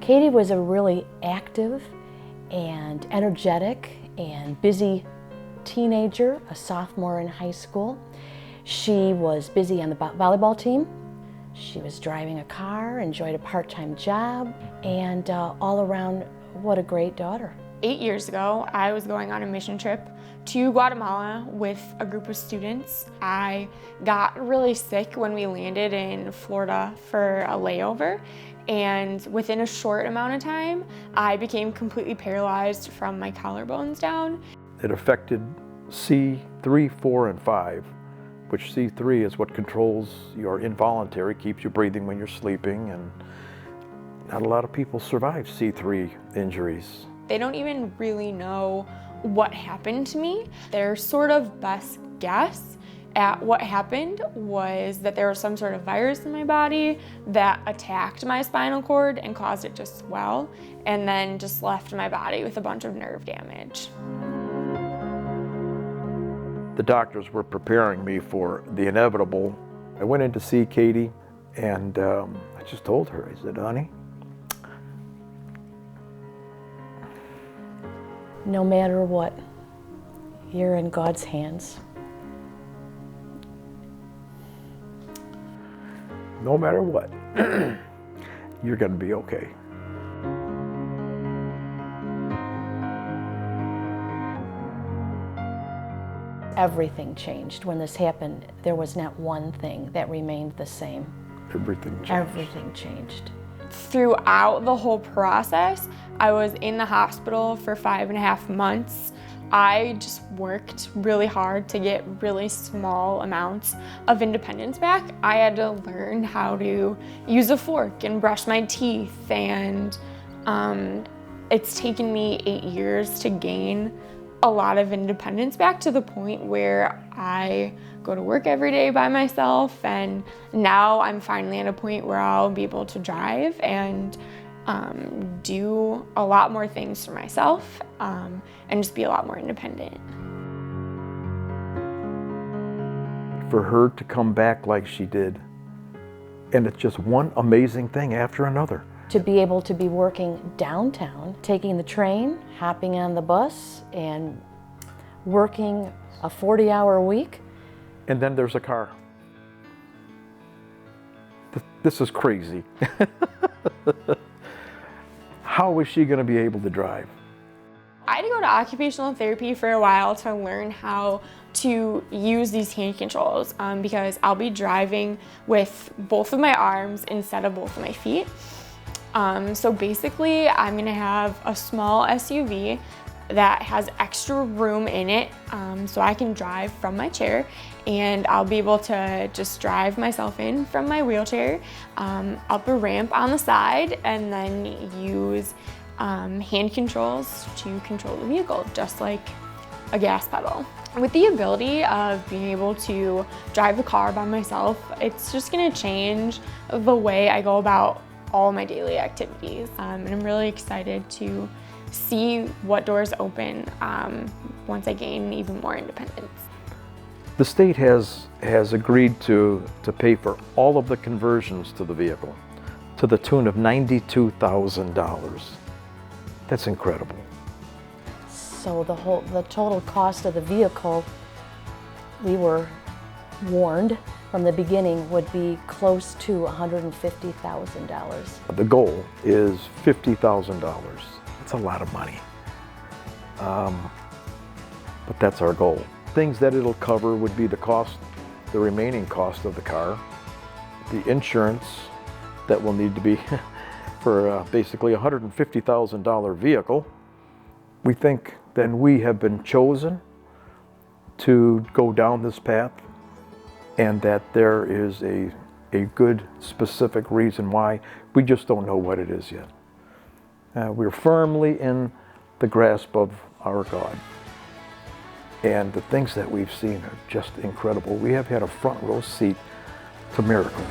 Katie was a really active and energetic and busy teenager, a sophomore in high school. She was busy on the volleyball team. She was driving a car, enjoyed a part-time job, and all around, what a great daughter. 8 years ago, I was going on a mission trip to Guatemala with a group of students. I got really sick when we landed in Florida for a layover, and within a short amount of time, I became completely paralyzed from my collarbones down. It affected C3, 4, and 5, which C3 is what controls your involuntary, keeps you breathing when you're sleeping, and not a lot of people survive C3 injuries. They don't even really know what happened to me. Their sort of best guess at what happened was that there was some sort of virus in my body that attacked my spinal cord and caused it to swell, and then just left my body with a bunch of nerve damage. The doctors were preparing me for the inevitable. I went in to see Katie, and I just told her, I said, honey, no matter what, you're in God's hands. No matter what, you're going to be okay. Everything changed. When this happened, there was not one thing that remained the same. Everything changed. Everything changed. Throughout the whole process, I was in the hospital for 5.5 months. I just worked really hard to get really small amounts of independence back. I had to learn how to use a fork and brush my teeth, and it's taken me 8 years to gain a lot of independence back, to the point where I go to work every day by myself, and now I'm finally at a point where I'll be able to drive and do a lot more things for myself and just be a lot more independent. For her to come back like she did, and it's just one amazing thing after another. To be able to be working downtown, taking the train, hopping on the bus, and working a 40-hour week. And then there's a car. This is crazy. How is she going to be able to drive? I had to go to occupational therapy for a while to learn how to use these hand controls because I'll be driving with both of my arms instead of both of my feet. So basically, I'm gonna have a small SUV that has extra room in it so I can drive from my chair, and I'll be able to just drive myself in from my wheelchair up a ramp on the side, and then use hand controls to control the vehicle, just like a gas pedal. With the ability of being able to drive the car by myself, it's just gonna change the way I go about all my daily activities. And I'm really excited to see what doors open once I gain even more independence. The state has agreed to pay for all of the conversions to the vehicle to the tune of $92,000. That's incredible. So the total cost of the vehicle, we were warned from the beginning, would be close to $150,000. The goal is $50,000. It's a lot of money, but that's our goal. Things that it'll cover would be the remaining cost of the car, the insurance that will need to be for basically a $150,000 vehicle. We think then we have been chosen to go down this path, and that there is a good specific reason why. We just don't know what it is yet. We're firmly in the grasp of our God. And the things that we've seen are just incredible. We have had a front row seat to miracles.